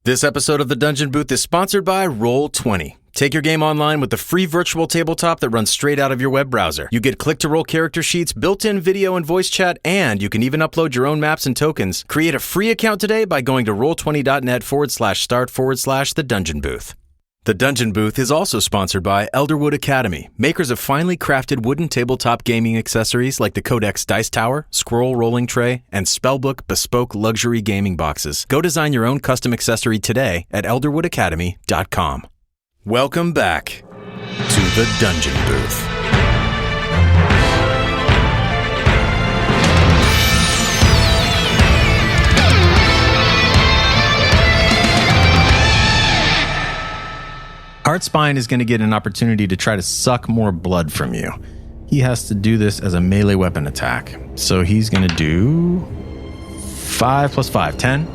This episode of The Dungeon Booth is sponsored by Roll20. Take your game online with the free virtual tabletop that runs straight out of your web browser. You get click-to-roll character sheets, built-in video and voice chat, and you can even upload your own maps and tokens. Create a free account today by going to roll20.net/start/The Dungeon Booth. The Dungeon Booth is also sponsored by Elderwood Academy, makers of finely crafted wooden tabletop gaming accessories like the Codex Dice Tower, Scroll Rolling Tray, and Spellbook bespoke luxury gaming boxes. Go design your own custom accessory today at elderwoodacademy.com. Welcome back to The Dungeon Booth. Heartspine is going to get an opportunity to try to suck more blood from you. He has to do this as a melee weapon attack. So he's going to do 5 plus 5, 10.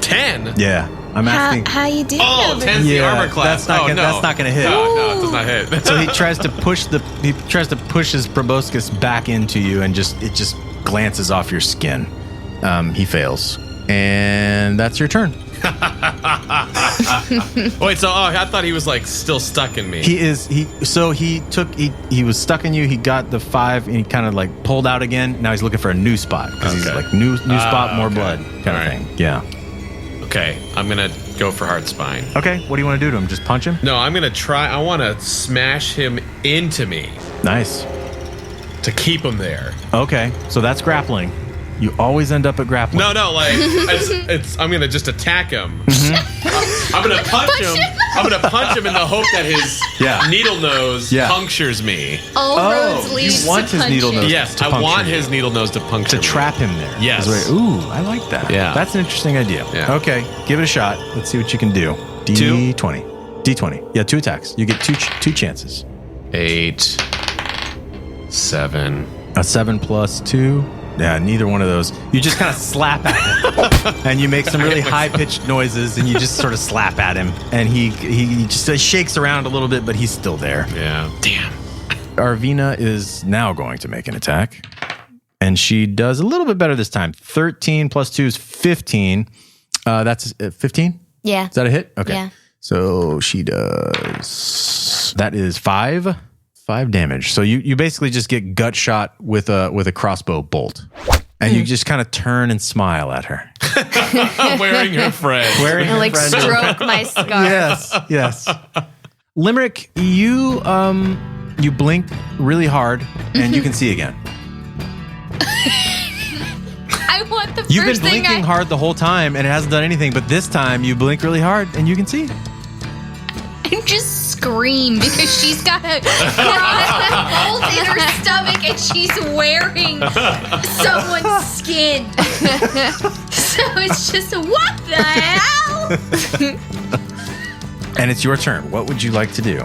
10? Yeah. I'm asking. How you doing? Oh, 10's the armor class. That's not going to hit. No, it does not hit. So he tries to push his proboscis back into you, and it just glances off your skin. He fails, and that's your turn. Wait, so I thought he was like still stuck in me. He was stuck in you. He got the 5 and he kind of like pulled out again. Now he's looking for a new spot because he's like new spot, more blood kind of thing. Yeah. Okay, I'm gonna go for Heartspine. Okay, what do you want to do to him? Just punch him? No, I'm gonna try. I want to smash him into me. Nice. To keep him there. Okay, so that's grappling. You always end up at grappling. No, like I'm gonna just attack him. Mm-hmm. I'm gonna punch him. I'm gonna punch him in the hope that his needle nose punctures me. All roads lead you want to his needle nose? Yes, I want his needle nose to puncture to trap him there. Yes. Ooh, I like that. Yeah, that's an interesting idea. Yeah. Okay, give it a shot. Let's see what you can do. D20. D20. Yeah, 2 attacks. You get two chances. 8, 7. A 7 plus 2. Yeah, neither one of those. You just kind of slap at him, and you make some really high-pitched noises, and you just sort of slap at him, and he just shakes around a little bit, but he's still there. Yeah. Damn. Arvina is now going to make an attack, and she does a little bit better this time. 13 plus 2 is 15. That's 15? Yeah. Is that a hit? Okay. Yeah. So she does... That is 5 damage. So you basically just get gut shot with a crossbow bolt. And you just kind of turn and smile at her. Wearing her friend. And like stroke my scarf. Yes. Limerick, you blink really hard and you can see again. I want the You've been first thing blinking hard the whole time and it hasn't done anything, but this time you blink really hard and you can see. I just scream because she's got a hole in her stomach and she's wearing someone's skin. So it's just, what the hell? And it's your turn. What would you like to do?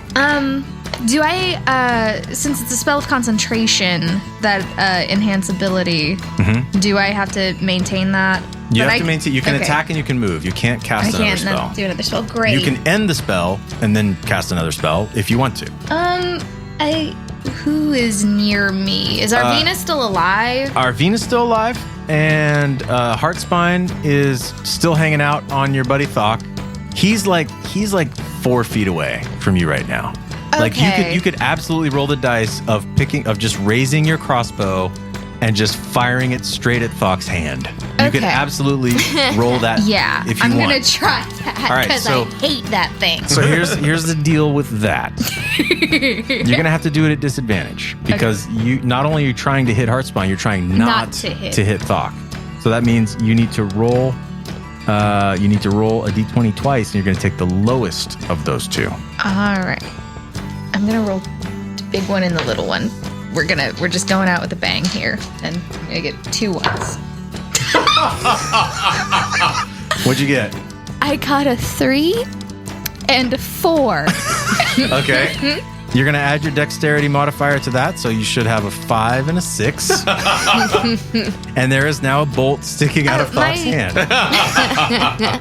Do I, since it's a spell of concentration, that enhance ability, do I have to maintain that? You have to maintain. You can attack and you can move. You can't cast another spell. I can't do another spell. Great. You can end the spell and then cast another spell if you want to. Who is near me? Is Arvina still alive? Arvina's still alive, and Heartspine is still hanging out on your buddy Thokk. He's like 4 feet away from you right now. Okay. Like you could absolutely roll the dice of just raising your crossbow and just firing it straight at Thokk's hand. You could absolutely roll that. Yeah, if you I'm want. gonna try that because I hate that thing. So here's the deal with that. You're gonna have to do it at disadvantage because you not only are you trying to hit Heartspine, you're trying not to hit Thokk. So that means you need to roll. You need to roll a d20 twice, and you're gonna take the lowest of those 2. All right, I'm gonna roll the big one and the little one. We're just going out with a bang here, and I'm gonna get 2 ones. What'd you get? I got a 3 and a 4. Okay. You're going to add your dexterity modifier to that, so you should have a 5 and a 6. And there is now a bolt sticking out of Thokk's hand.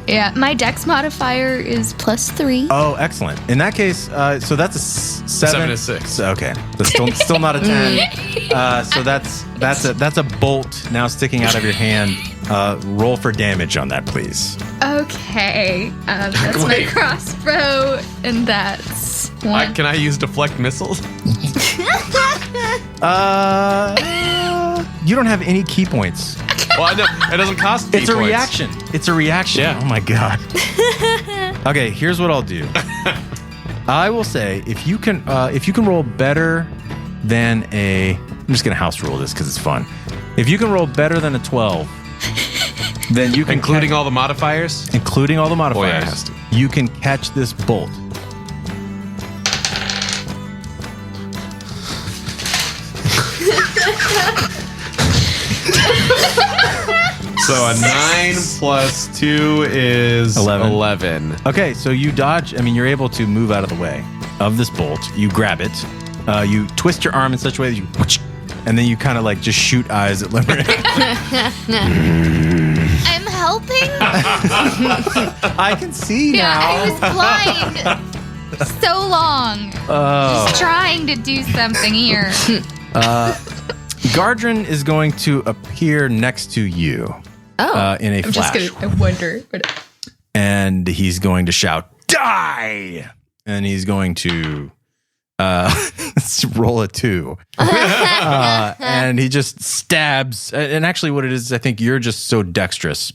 Yeah, my dex modifier is +3. Oh, excellent. In that case, so that's a 7. 7 and a 6. Okay, that's still not a 10. So that's a bolt now sticking out of your hand Roll for damage on that, please. Okay. That's my crossbow, and that's one. Can I use deflect missiles? You don't have any key points. Well, no, it doesn't cost key It's a points. reaction. It's a reaction. Yeah. Oh my god. Okay, here's what I'll do. I will say if you can roll better than a. I'm just gonna house rule this because it's fun. If you can roll better than a 12, then you can including all the modifiers. Including all the modifiers. Oh, yeah, it has to. You can catch this bolt. So a 9 plus 2 is 11. Okay, so you dodge. I mean, you're able to move out of the way of this bolt. You grab it. You twist your arm in such a way that you, and then you kind of like just shoot eyes at Limerick. I'm helping. I can see now. I was blind so long. Just trying to do something here. Gardren is going to appear next to you. In a flash. I wonder. And he's going to shout, "Die!" And he's going to roll a 2. And he just stabs. And actually what it is, I think you're just so dexterous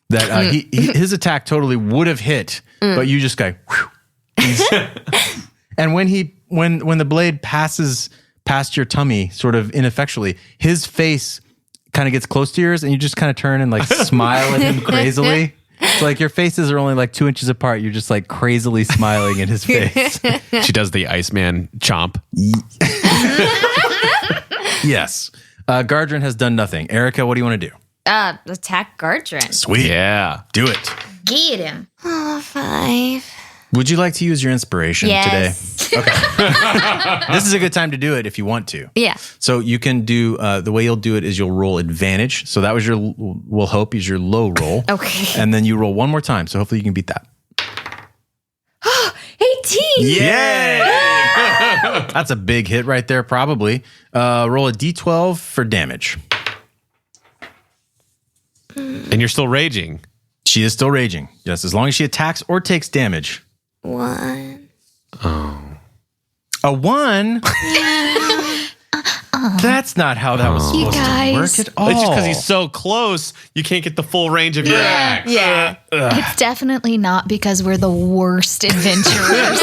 that his attack totally would have hit, but you just go, whew. And when the blade passes past your tummy sort of ineffectually, his face kind of gets close to yours and you just kind of turn and like smile at him crazily. So like your faces are only like 2 inches apart. You're just like crazily smiling in his face. She does the Iceman chomp. Yes. Gardren has done nothing. Aerika, what do you want to do? Attack Gardren. Sweet. Yeah. Do it. Get him. Oh, 5. Would you like to use your inspiration today? Okay. This is a good time to do it if you want to. Yeah. So you can do, the way you'll do it is you'll roll advantage. So that was we'll hope is your low roll. Okay. And then you roll one more time. So hopefully you can beat that. 18. Yay! That's a big hit right there, probably. Roll a d12 for damage. And you're still raging. She is still raging. Yes, as long as she attacks or takes damage. 1. Oh. A 1? That's not how that was supposed to work at all. It's just because he's so close, you can't get the full range of your axe. Yeah. It's definitely not because we're the worst adventurers.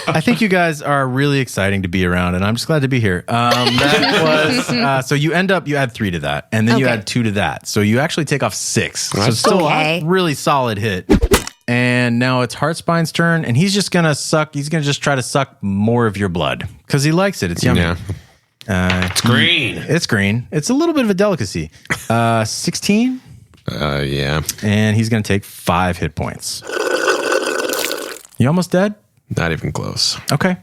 I think you guys are really exciting to be around, and I'm just glad to be here. That was so you add 3 to that, and then you add 2 to that. So you actually take off 6. So it's still a really solid hit. And now it's Heartspine's turn, and he's just gonna suck. He's gonna just try to suck more of your blood because he likes it. It's yummy. Yeah. It's green. It's green. It's a little bit of a delicacy. 16. Yeah. And he's gonna take 5 hit points. You almost dead? Not even close. Okay.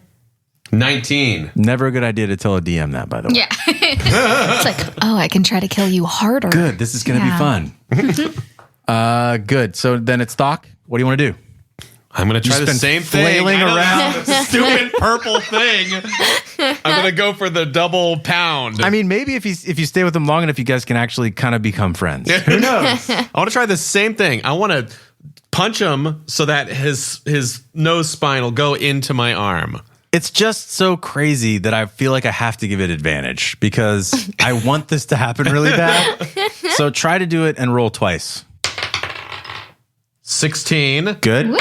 19. Never a good idea to tell a DM that, by the way. Yeah. It's like, I can try to kill you harder. Good. This is gonna be fun. Good. So then it's Thokk. What do you want to do? I'm going to try the same thing. Flailing around. Stupid purple thing. I'm going to go for the double pound. I mean, maybe if you stay with him long enough, you guys can actually kind of become friends. Who knows? I want to try the same thing. I want to punch him so that his nose spine will go into my arm. It's just so crazy that I feel like I have to give it advantage because I want this to happen really bad. So try to do it and roll twice. 16. Good. Woo.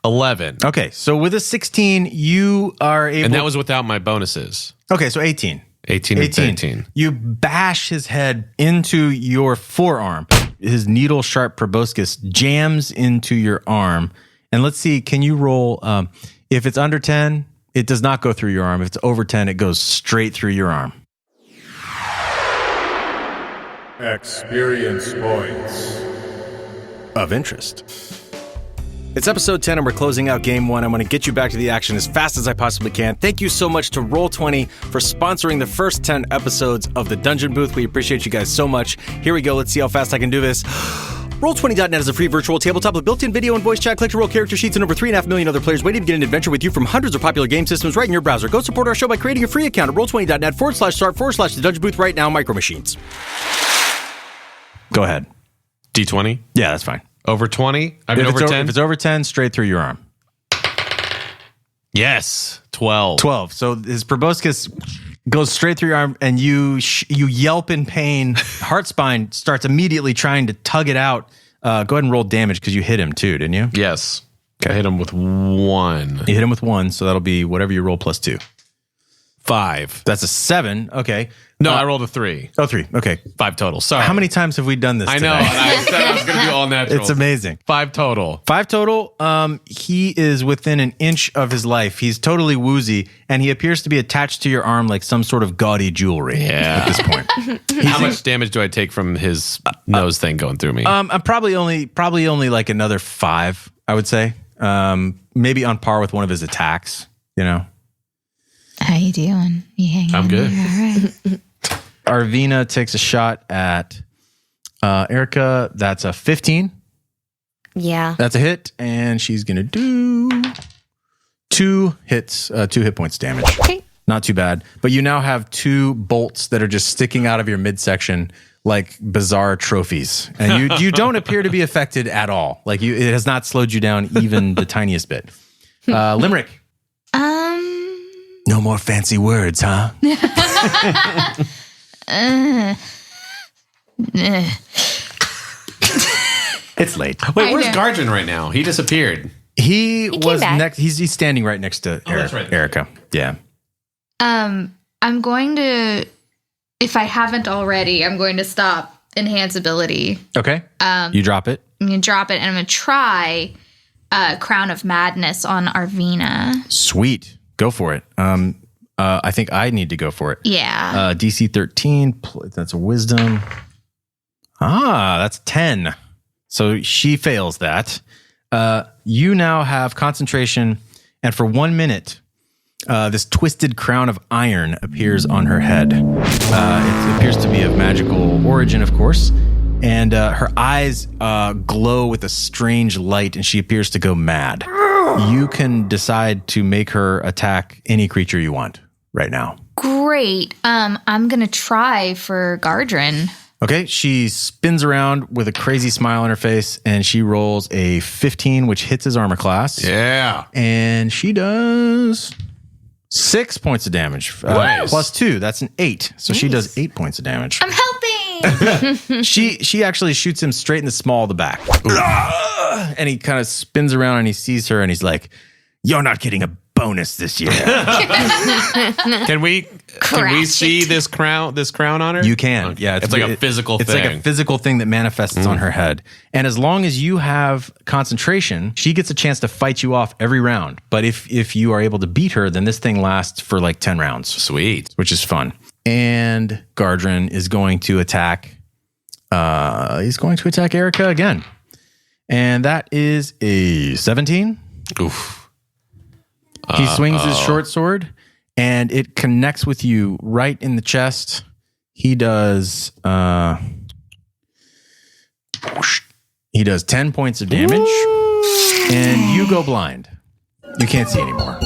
11. Okay, so with a 16, you are able... And that was without my bonuses. Okay, so 18. 18 and 13. You bash his head into your forearm. His needle-sharp proboscis jams into your arm. And let's see, can you roll... if it's under 10, it does not go through your arm. If it's over 10, it goes straight through your arm. Experience points of interest. It's episode 10 and we're closing out game 1. I'm going to get you back to the action as fast as I possibly can. Thank you so much to Roll20 for sponsoring the first 10 episodes of the Dungeon Booth. We appreciate you guys so much. Here we go. Let's see how fast I can do this. Roll20.net is a free virtual tabletop with built-in video and voice chat, click-to-roll character sheets, and over 3.5 million other players waiting to begin an adventure with you from hundreds of popular game systems right in your browser. Go support our show by creating a free account at roll20.net/start/the Dungeon Booth right now, Micro Machines. Go ahead. D20? Yeah, that's fine. Over 20? I mean, over 10? If it's over 10, straight through your arm. Yes. 12. 12. So his proboscis goes straight through your arm, and you yelp in pain. Heartspine starts immediately trying to tug it out. Go ahead and roll damage because you hit him too, didn't you? Yes. Okay. I hit him with 1. You hit him with 1, so that'll be whatever you roll plus 2. 5. That's a 7. Okay. No, I rolled a 3. Oh, 3. Okay. 5 total. Sorry. How many times have we done this I today? know. And I said I was going to do all natural. It's amazing. 5 total. 5 total. He is within an inch of his life. He's totally woozy, and he appears to be attached to your arm like some sort of gaudy jewelry at this point. How much damage do I take from his nose thing going through me? I'm probably only like another 5, I would say. Maybe on par with one of his attacks, you know. How you doing? You hanging? I'm good. All right. Arvina takes a shot at Aerika. That's a 15. Yeah. That's a hit, and she's gonna do 2 hits, 2 hit points damage. Okay. Not too bad, but you now have 2 bolts that are just sticking out of your midsection like bizarre trophies, and you don't appear to be affected at all. Like it has not slowed you down even the tiniest bit. Limerick. No more fancy words, huh? It's late. Wait, where's Gardrin right now? He disappeared. He was back. next. He's standing right next to that's right. Aerika. Yeah. I'm going to, if I haven't already, I'm going to stop enhance ability. Okay. You drop it. I'm going to drop it, and I'm going to try Crown of Madness on Arvina. Sweet. Go for it. I think I need to go for it. Yeah. DC 13. That's a wisdom. That's 10. So she fails that. You now have concentration, and for 1 minute, this twisted crown of iron appears on her head. It appears to be of magical origin, of course, and her eyes glow with a strange light, and she appears to go mad. You can decide to make her attack any creature you want right now. Great. I'm going to try for Gardrin. Okay, she spins around with a crazy smile on her face, and she rolls a 15, which hits his armor class. Yeah. And she does 6 points of damage. Nice. Plus 2, that's an 8. So she does 8 points of damage. I'm helping. She actually shoots him straight in the small of the back. And he kind of spins around and he sees her and he's like, "You're not getting a bonus this year." Can we see this crown on her? You can. Yeah, it's like a physical thing. It's like a physical thing that manifests on her head. And as long as you have concentration, she gets a chance to fight you off every round. But if you are able to beat her, then this thing lasts for like 10 rounds. Sweet. Which is fun. And Gardrin is going to attack Aerika again. And that is a 17. Oof. He swings his short sword, and it connects with you right in the chest. He does 10 points of damage, and you go blind. You can't see anymore.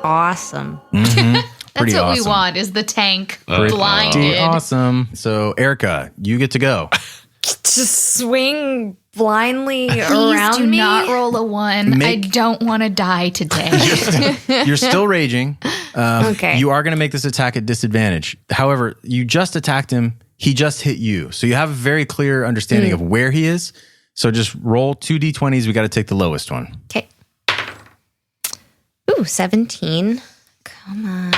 Awesome. Mm-hmm. That's what awesome. we want, is the tank Pretty blinded. awesome. So, Aerika, you get to go. Just swing blindly Please around do me. not roll a 1. I don't want to die today. You're still raging. Okay. You are going to make this attack at disadvantage. However, you just attacked him. He just hit you. So you have a very clear understanding of where he is. So just roll 2 d20s. We got to take the lowest one. Okay. Ooh, 17. Come on.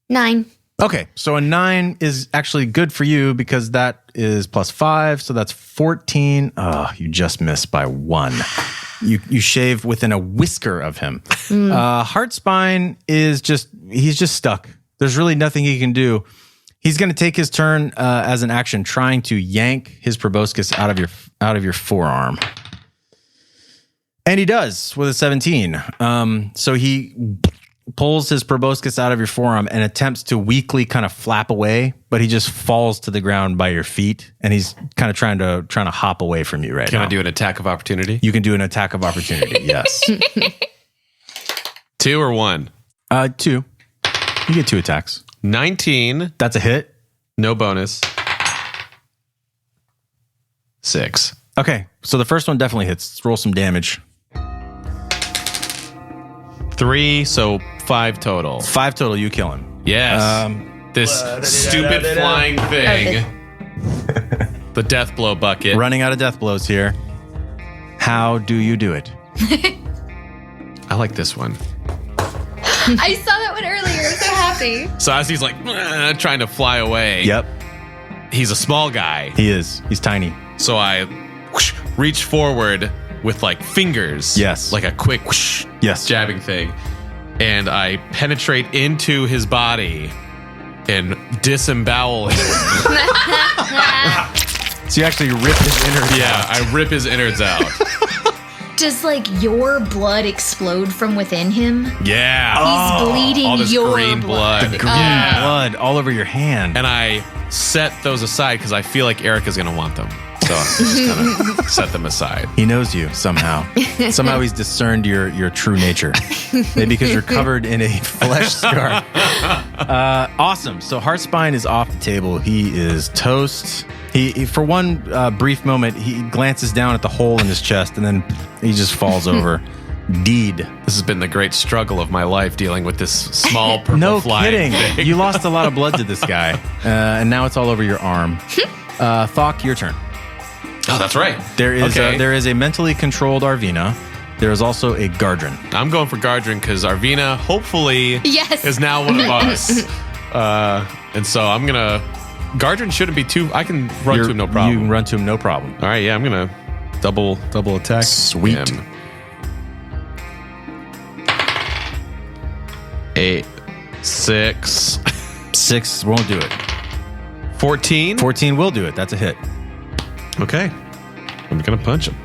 9. Okay, so a 9 is actually good for you because that is plus 5, so that's 14. Oh, you just missed by 1. You shave within a whisker of him. Heartspine is he's just stuck. There's really nothing he can do. He's going to take his turn as an action, trying to yank his proboscis out of your forearm. And he does with a 17. So he pulls his proboscis out of your forearm and attempts to weakly kind of flap away, but he just falls to the ground by your feet, and he's kind of trying to hop away from you right now. Can I do an attack of opportunity? You can do an attack of opportunity, yes. 2 or 1? 2. You get 2 attacks. 19. That's a hit. No bonus. 6. Okay, so the first one definitely hits. Let's roll some damage. 3, so 5 total. 5 total, you kill him. Yes. This stupid flying thing. The death blow bucket. Running out of death blows here. How do you do it? I like this one. I saw that one earlier. I'm so happy. So as he's like trying to fly away. Yep. He's a small guy. He is. He's tiny. So I reach forward with like fingers. Yes. Like a quick whoosh, yes, jabbing thing. And I penetrate into his body and disembowel him. So you actually rip his innards out. Yeah, I rip his innards out. Does like your blood explode from within him? Yeah. He's bleeding all this your green blood. The green blood all over your hand. And I set those aside because I feel like Aerika's going to want them. So I'm just going to set them aside. He knows you somehow. Somehow he's discerned your true nature. Maybe because you're covered in a flesh scar. Awesome. So Heartspine is off the table. He is toast. He for one brief moment, he glances down at the hole in his chest and then he just falls over. Deed. This has been the great struggle of my life dealing with this small purple no flying kidding. thing. You lost a lot of blood to this guy. And now it's all over your arm. Thokk, your turn. Oh, that's right. There is a mentally controlled Arvina. There is also a Gardren. I'm going for Gardren because Arvina, hopefully, is now one of us. And so I'm going to... Gardren shouldn't be too... I can run to him no problem. You can run to him no problem. All right, yeah, I'm going to double attack. Sweet. Him. 8, 6. 6 won't do it. 14. 14 will do it. That's a hit. Okay. I'm going to punch him.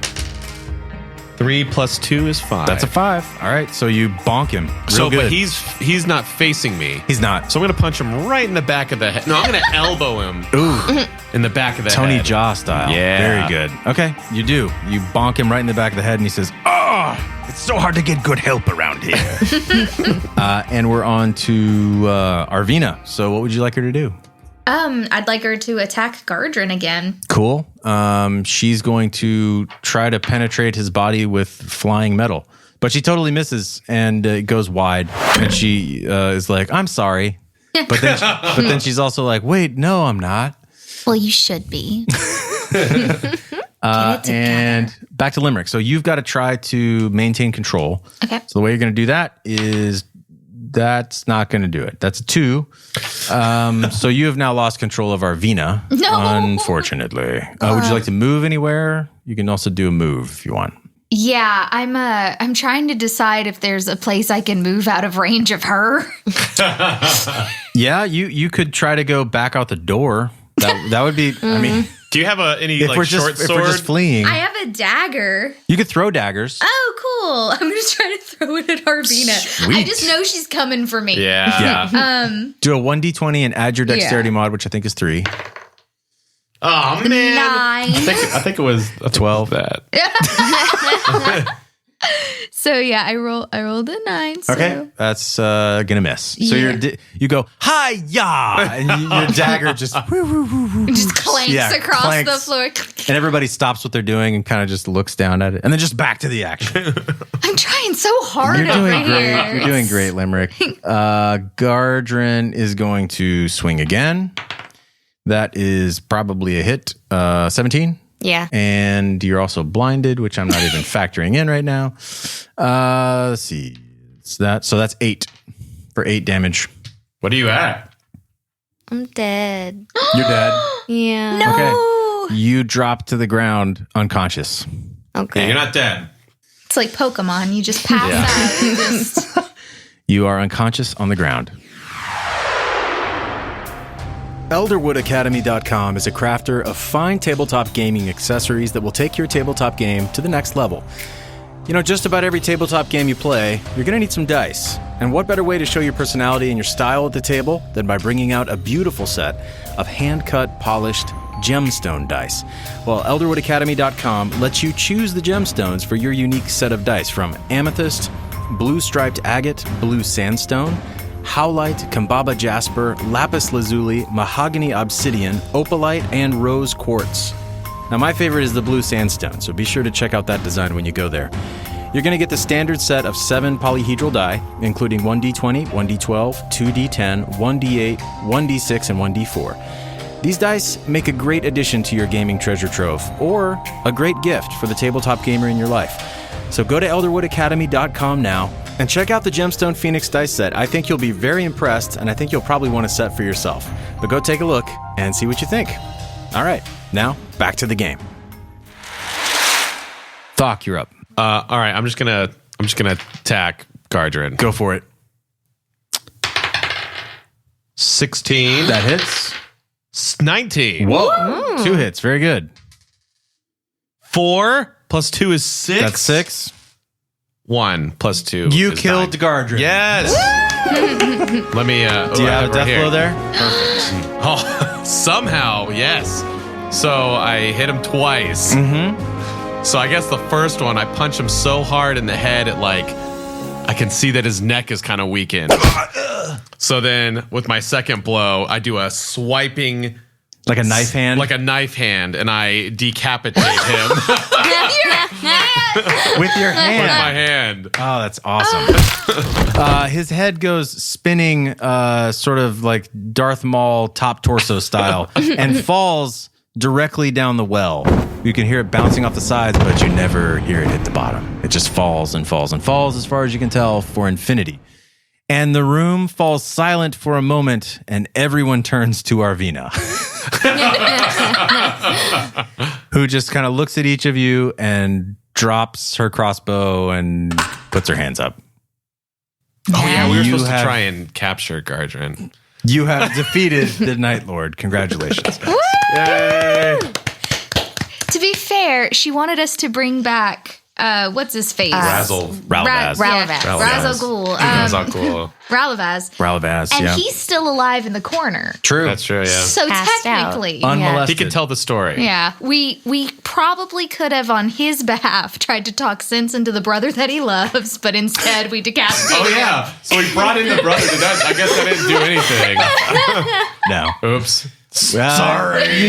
3 plus 2 is 5. That's a 5. All right, so you bonk him. Real good. But he's not facing me. He's not. So I'm going to punch him right in the back of the head. No, I'm going to elbow him. Ooh. In the back of the Tony head. Jaa style. Yeah. Very good. Okay, you do. You bonk him right in the back of the head and he says, "Oh, it's so hard to get good help around here." And we're on to Arvina. So what would you like her to do? I'd like her to attack Gardren again. Cool. She's going to try to penetrate his body with flying metal, but she totally misses and it goes wide. And she is like, "I'm sorry," but then she's also like, "Wait, no, I'm not." Well, you should be. And back to Limerick. So you've got to try to maintain control. Okay. So the way you're going to do that is that's not going to do it. That's a 2. So you have now lost control of Arvina. No. Unfortunately. Would you like to move anywhere? You can also do a move if you want. Yeah, I'm trying to decide if there's a place I can move out of range of her. Yeah, you could try to go back out the door. That would be, I mean... Do you have any If we're short sword? If we're just fleeing... I have a dagger. You could throw daggers. Oh, cool. I'm going to try to throw it at Arvina. Sweet. I just know she's coming for me. Yeah. Do a 1d20 and add your dexterity mod, which I think is 3. Oh, man. 9. I think it was a 12. So yeah, I rolled a 9. So. Okay, that's gonna miss. So you go hi-ya, and your dagger just just clanks across clanks. the floor. And everybody stops what they're doing and kind of just looks down at it, and then just back to the action. I'm trying so hard. You're doing over great. here. You're doing great, Limerick. Gardren is going to swing again. That is probably a hit. 17. Yeah. And you're also blinded, which I'm not even factoring in right now. Let's see. So that's 8 for 8 damage. What are you at? I'm dead. You're dead. Yeah. No. Okay. You drop to the ground unconscious. Okay. Yeah, you're not dead. It's like Pokemon. You just pass out. You just... You are unconscious on the ground. ElderwoodAcademy.com is a crafter of fine tabletop gaming accessories that will take your tabletop game to the next level. You know, just about every tabletop game you play, you're going to need some dice. And what better way to show your personality and your style at the table than by bringing out a beautiful set of hand-cut, polished gemstone dice? Well, ElderwoodAcademy.com lets you choose the gemstones for your unique set of dice, from amethyst, blue striped agate, blue sandstone, howlite, Kambaba jasper, lapis lazuli, mahogany obsidian, opalite, and rose quartz. Now, my favorite is the blue sandstone, so be sure to check out that design when you go there. You're going to get the standard set of 7 polyhedral die, including 1d20, 1d12, 2d10, 1d8, 1d6, and 1d4. These dice make a great addition to your gaming treasure trove, or a great gift for the tabletop gamer in your life. So go to elderwoodacademy.com now and check out the Gemstone Phoenix dice set. I think you'll be very impressed, and I think you'll probably want a set for yourself. But go take a look and see what you think. All right, now back to the game. Thokk, you're up. All right, I'm just gonna attack Gardrin. Go for it. 16. That hits. 19. Whoa. 2 hits. Very good. 4 plus 2 is 6. That's 6. 1 plus 2. You is killed 9. Gardrin. Yes. Let me. Do you have a death blow there? Perfect. Oh, somehow, yes. So I hit him twice. So I guess the first one, I punch him so hard in the head, I can see that his neck is kind of weakened. So then with my second blow, I do a swiping. Like a knife hand? Like a knife hand, and I decapitate him. With your hand? With my hand. Oh, that's awesome. His head goes spinning sort of like Darth Maul top torso style and falls directly down the well. You can hear it bouncing off the sides, but you never hear it hit the bottom. It just falls and falls and falls, as far as you can tell, for infinity. And the room falls silent for a moment, and everyone turns to Arvina, who just kind of looks at each of you and drops her crossbow and puts her hands up. Oh, yeah, we were supposed to have- try and capture Gardrin. You have defeated the Night Lord. Congratulations. Yay! To be fair, she wanted us to bring back what's his face? Razzle. Ralavaz. Razzle-Ghul. Razzle-Ghul. Ralavaz. And he's still alive in the corner. True. That's true, yeah. So Passed technically, Unmolested. He can tell the story. yeah, we probably could have, on his behalf, tried to talk sense into the brother that he loves, but instead we decapitated Oh, yeah. So we brought in the brother. I guess I didn't do anything. No. Oops. Well, Sorry.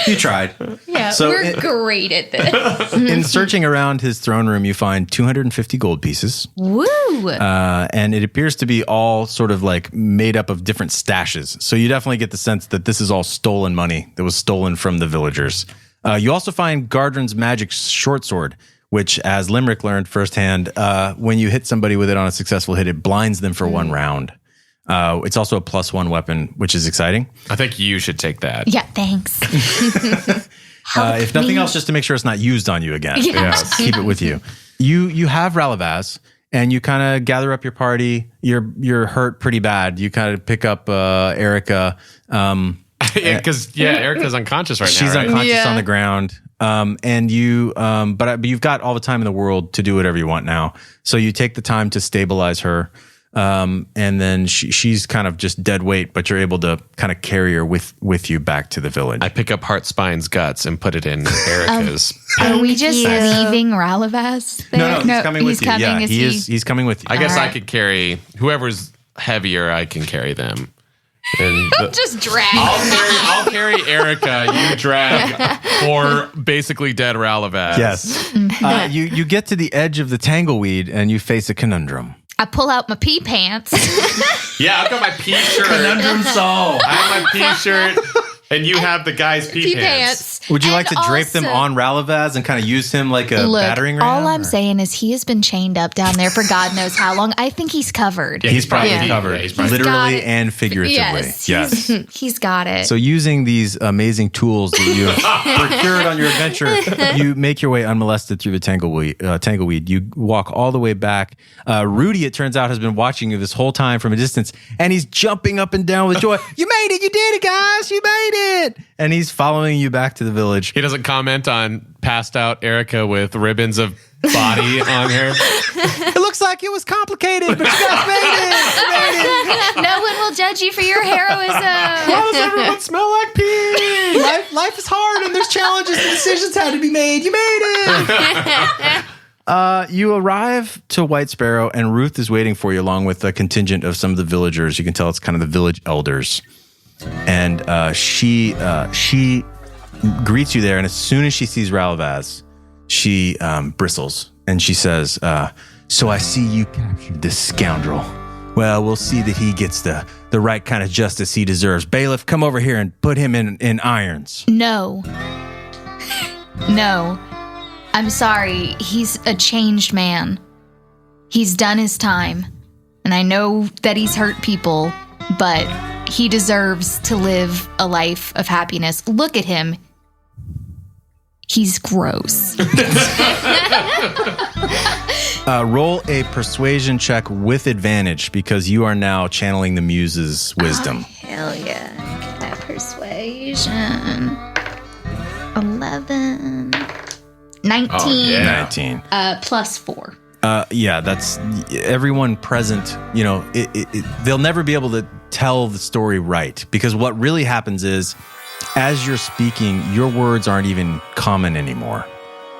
You tried. Yeah, So we're it- great at this. In searching around his throne room, you find 250 gold pieces. Woo! And it appears to be all sort of like made up of different stashes. So you definitely get the sense that this is all stolen money that was stolen from the villagers. You also find Gardrin's magic short sword, which, as Limerick learned firsthand, when you hit somebody with it on a successful hit, it blinds them for 1 round. It's also a +1 weapon, which is exciting. I think you should take that. Yeah, thanks. If nothing else, just to make sure it's not used on you again. Yeah. Yes, keep it with you. You have Ralavaz, and you kind of gather up your party. You're hurt pretty bad. You kind of pick up Aerika. Because Erika's unconscious right now. She's right? unconscious on the ground. And you, but you've got all the time in the world to do whatever you want now. So you take the time to stabilize her. And then she's kind of just dead weight, but you're able to kind of carry her with you back to the village. I pick up Heartspine's guts and put it in Erika's. Are we just you. leaving Ralavaz there? No, he's coming with you. Yeah, Is he's coming with you. I guess All I right. could carry whoever's heavier. I can carry them. And just drag. I'll carry Aerika. You drag for basically dead Ralavaz. Yes. You get to the edge of the tangleweed and you face a conundrum. I pull out my pee pants. Yeah, I've got my pea shirt. Conundrum solved. I have my pea shirt, and you have the guy's pea pants. Would you like And to drape them also- on Ralavaz and kind of use him like a Look, battering ram? all I'm or- saying is he has been chained up down there for God knows how long. I think he's covered. Yeah, He's probably Yeah. covered, Yeah, he's probably- He's got literally it. and figuratively. Yes. He's got it. So using these amazing tools that you have procured on your adventure, you make your way unmolested through the tangleweed. You walk all the way back. Rudy, it turns out, has been watching you this whole time from a distance, and he's jumping up and down with joy. You made it! You did it, guys! You made it! And he's following you back to the village. He doesn't comment on passed out Aerika with ribbons of body on her. It looks like it was complicated, but you guys made it! You made it! No one will judge you for your heroism. Why does everyone smell like pee? Life is hard, and there's challenges and decisions had to be made. You made it! You arrive to White Sparrow, and Ruth is waiting for you along with a contingent of some of the villagers. You can tell it's kind of the village elders. And she greets you there, and as soon as she sees Ralavaz, she bristles, and she says, so I see you captured this scoundrel. Well, we'll see that he gets the right kind of justice he deserves. Bailiff, come over here and put him in irons. No. No. I'm sorry. He's a changed man. He's done his time. And I know that he's hurt people, but he deserves to live a life of happiness. Look at him. He's gross. Roll a persuasion check with advantage because you are now channeling the muse's wisdom. Hell yeah. Get that persuasion. 11. 19. Oh, yeah. 19. Plus 4. Yeah, that's everyone present. You know, they'll never be able to tell the story right because what really happens is, as you're speaking, your words aren't even common anymore.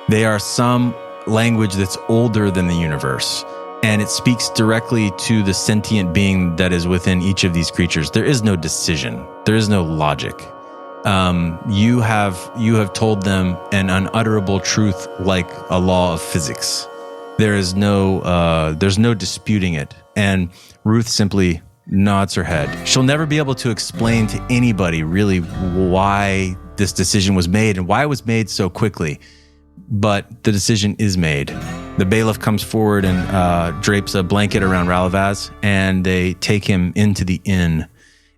They are some language that's older than the universe, and it speaks directly to the sentient being that is within each of these creatures. There is no decision. There is no logic. You have told them an unutterable truth like a law of physics. There's no disputing it. And Ruth simply nods her head. She'll never be able to explain to anybody really why this decision was made and why it was made so quickly. But the decision is made. The bailiff comes forward and drapes a blanket around Ralavaz, and they take him into the inn.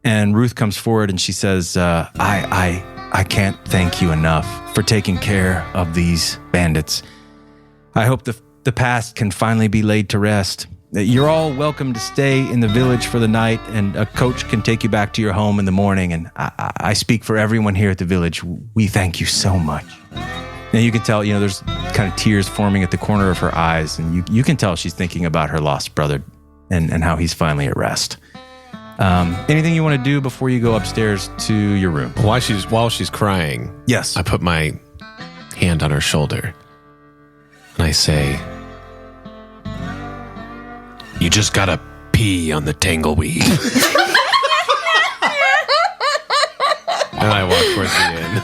And Ruth comes forward and she says, I can't thank you enough for taking care of these bandits. I hope the past can finally be laid to rest. You're all welcome to stay in the village for the night, and a coach can take you back to your home in the morning. And I speak for everyone here at the village. We thank you so much. Now you can tell, there's kind of tears forming at the corner of her eyes, and you can tell she's thinking about her lost brother and how he's finally at rest. Anything you want to do before you go upstairs to your room? While she's crying, Yes. I put my hand on her shoulder and I say, "You just gotta pee on the tangleweed." And I walk towards the inn.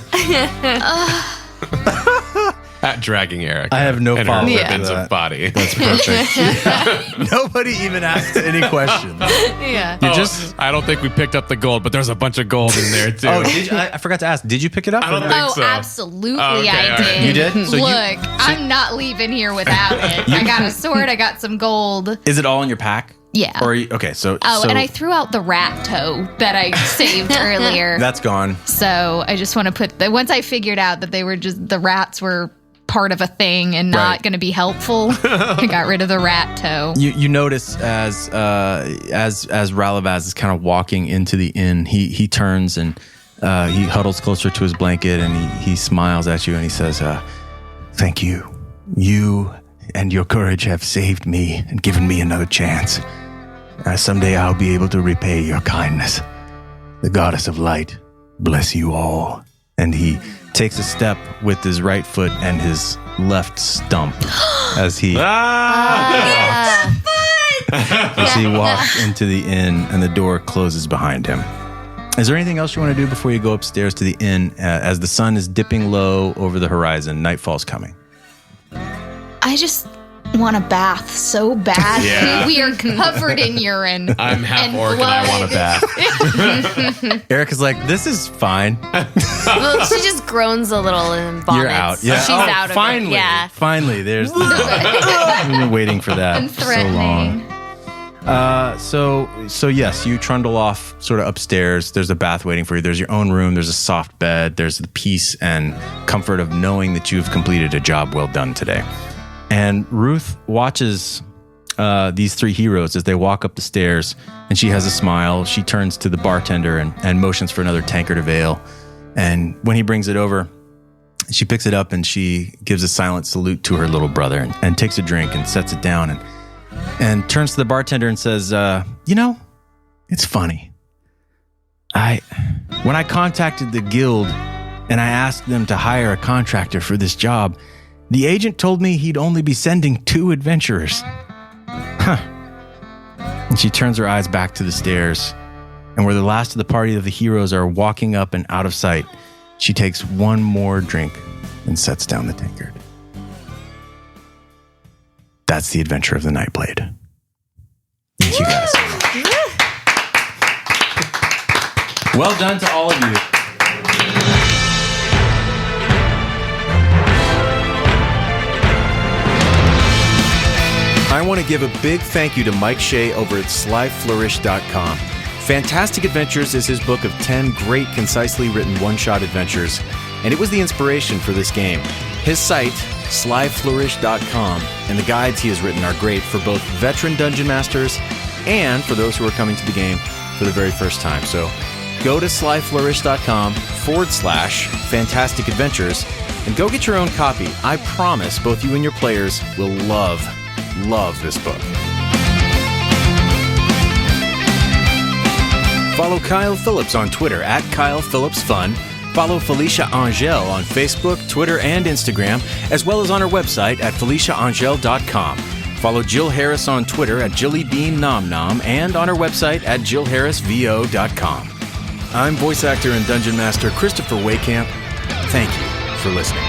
At dragging Aerika. I have no and her follow-up to ribbons that. of body. That's perfect. Nobody even asked any questions. Yeah. I don't think we picked up the gold, but there's a bunch of gold in there too. Oh, I forgot to ask. Did you pick it up? I don't think Oh, so. absolutely Okay, I all did. right. You did? So Look, I'm not leaving here without it. I got a sword. I got some gold. Is it all in your pack? Yeah. Or okay, so And I threw out the rat toe that I saved earlier. that's gone. So I just want to put once I figured out that they were just the rats were part of a thing and not Right. going to be helpful, I got rid of the rat toe. You notice as Ralavaz is kind of walking into the inn, he turns and he huddles closer to his blanket and he smiles at you and he says, "Thank you. You and your courage have saved me and given me another chance. Someday I'll be able to repay your kindness. The goddess of light bless you all." And he takes a step with his right foot and his left stump as he walks into the inn and the door closes behind him. Is there anything else you want to do before you go upstairs to the inn as the sun is dipping low over the horizon? Nightfall's coming. I just want a bath so bad. Yeah. We are covered in urine. I'm half and orc and I want a bath. Erika's like, this is fine. Well, she just groans a little and vomits. You're out. Yeah. She's out of finally, it. Yeah. Finally, there's. We've been waiting for that And for so long. threatening. So yes, you trundle off sort of upstairs. There's a bath waiting for you. There's your own room. There's a soft bed. There's the peace and comfort of knowing that you've completed a job well done today. And Ruth watches these three heroes as they walk up the stairs, and she has a smile. She turns to the bartender and motions for another tankard of ale. And when he brings it over, she picks it up and she gives a silent salute to her little brother and takes a drink and sets it down and turns to the bartender and says, it's funny. When I contacted the guild and I asked them to hire a contractor for this job, the agent told me he'd only be sending 2 adventurers. Huh. And she turns her eyes back to the stairs, and where the last of the party of the heroes are walking up and out of sight, She takes one more drink and sets down the tankard. That's the adventure of the Nightblade. Thank you guys. Well done to all of you. I want to give a big thank you to Mike Shea over at slyflourish.com. Fantastic Adventures is his book of 10 great, concisely written one-shot adventures, and it was the inspiration for this game. His site, slyflourish.com, and the guides he has written are great for both veteran dungeon masters and for those who are coming to the game for the very first time. So go to slyflourish.com/Fantastic Adventures and go get your own copy. I promise both you and your players will love this book. Follow Kyle Phillips on Twitter at KylePhillipsFun. Follow Felicia Angel on Facebook, Twitter, and Instagram, as well as on her website at FeliciaAngel.com. Follow Jill Harris on Twitter at JillyBeanNomNom and on her website at JillHarrisVO.com. I'm voice actor and dungeon master Christopher Waycamp. Thank you for listening.